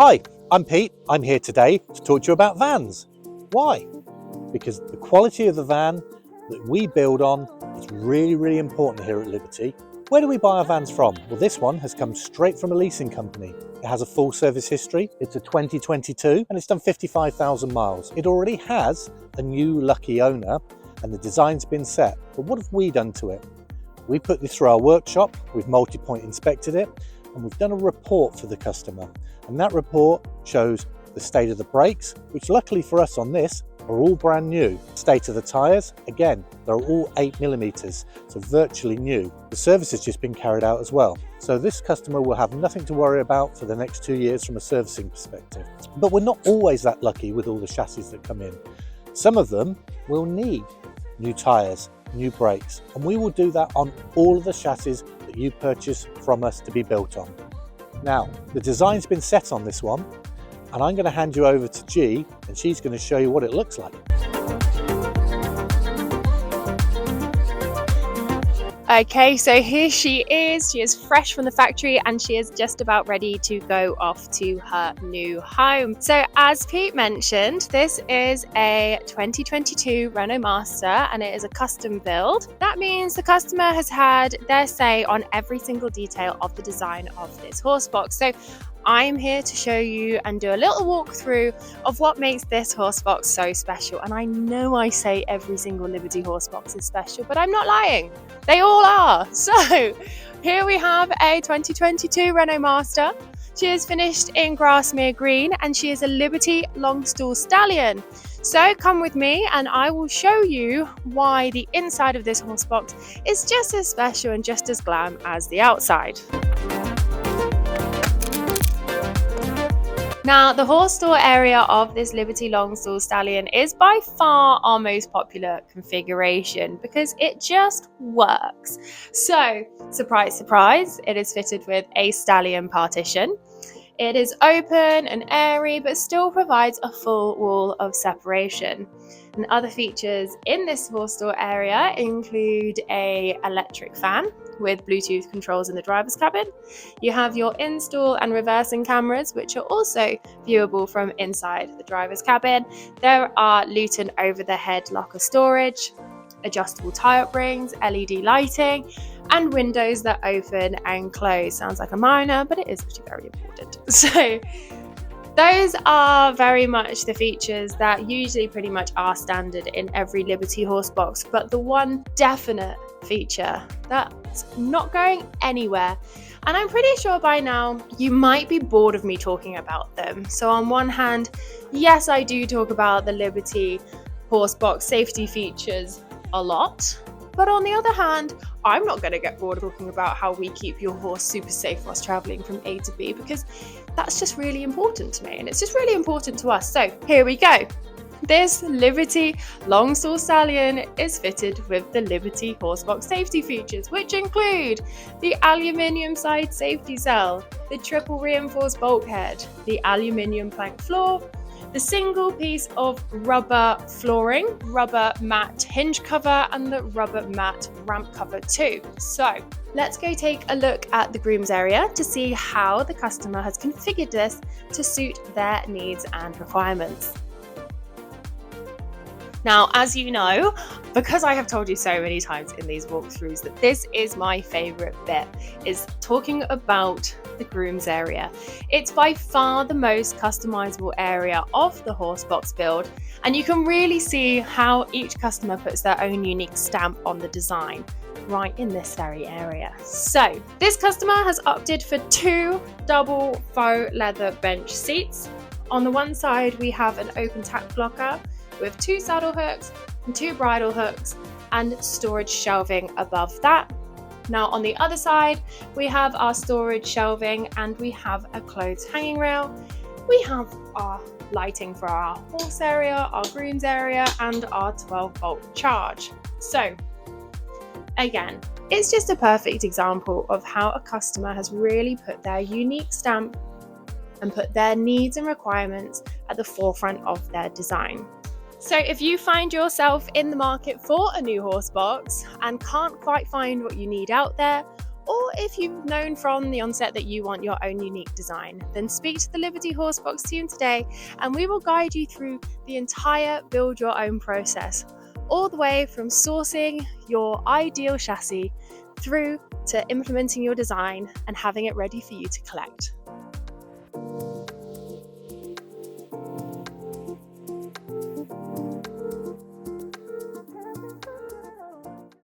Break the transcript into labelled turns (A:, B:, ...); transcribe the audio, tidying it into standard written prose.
A: Hi, I'm Pete. I'm here today to talk to you about vans. Why? Because the quality of the van that we build on is really important here at Liberty. Where do we buy our vans from? Well, this one has come straight from a leasing company. It has a full service history. It's a 2022 and it's done 55,000 miles. It already has a new lucky owner and the design's been set. But what have we done to it? We put this through our workshop, we've multi-point inspected it, and we've done a report for the customer. And that report shows the state of the brakes, which luckily for us on this are all brand new. State of the tyres, again, they're all 8mm, so virtually new. The service has just been carried out as well. So this customer will have nothing to worry about for the next 2 years from a servicing perspective. But we're not always that lucky with all the chassis that come in. Some of them will need new tyres, new brakes, and we will do that on all of the chassis that you purchase from us to be built on. Now, the design's been set on this one, and I'm going to hand you over to G, and she's going to show you what it looks like.
B: Okay, so here she is. She is fresh from the factory and she is just about ready to go off to her new home. So as Pete mentioned, this is a 2022 Renault Master and it is a custom build. That means the customer has had their say on every single detail of the design of this horsebox. So I'm here to show you and do a little walkthrough of what makes this horsebox so special. And I know I say every single Liberty horsebox is special, but I'm not lying. They all are. So here we have a 2022 Renault Master. She is finished in Grasmere Green and she is a Liberty long stall Stallion. So come with me and I will show you why the inside of this horsebox is just as special and just as glam as the outside. Now, the horse stall area of this Liberty long stall Stallion is by far our most popular configuration because it just works. So, surprise, surprise, it is fitted with a Stallion partition. It is open and airy, but still provides a full wall of separation. And other features in this horse stall area include an electric fan with Bluetooth controls in the driver's cabin. You have your in-stall and reversing cameras, which are also viewable from inside the driver's cabin. There are Luton over-the-head locker storage, adjustable tie-up rings, LED lighting, and windows that open and close. Sounds like a minor, but it is actually very important. So those are very much the features that usually pretty much are standard in every Liberty horsebox, but the one definite feature that's not going anywhere, and I'm pretty sure by now you might be bored of me talking about them. So on one hand, yes, I do talk about the Liberty horsebox safety features a lot, but on the other hand, I'm not going to get bored of talking about how we keep your horse super safe whilst traveling from A to B, because that's just really important to me and it's just really important to us. So here we go. This Liberty long stall Stallion is fitted with the Liberty horsebox safety features, which include the aluminium side safety cell, the triple reinforced bulkhead, the aluminium plank floor, the single piece of rubber flooring, rubber mat hinge cover, and the rubber mat ramp cover too. So let's go take a look at the groom's area to see how the customer has configured this to suit their needs and requirements. Now, as you know, because I have told you so many times in these walkthroughs that this is my favourite bit, is talking about the groom's area. It's by far the most customizable area of the horsebox build, and you can really see how each customer puts their own unique stamp on the design right in this very area. So this customer has opted for 2 double faux leather bench seats. On the one side we have an open tack blocker with 2 saddle hooks and 2 bridle hooks and storage shelving above that. Now on the other side we have our storage shelving and we have a clothes hanging rail. We have our lighting for our horse area, our groom's area, and our 12-volt charge. So again, it's just a perfect example of how a customer has really put their unique stamp and put their needs and requirements at the forefront of their design. So if you find yourself in the market for a new horsebox and can't quite find what you need out there, Or if you've known from the onset that you want your own unique design, then speak to the Liberty Horsebox team today and we will guide you through the entire build your own process, all the way from sourcing your ideal chassis through to implementing your design and having it ready for you to collect.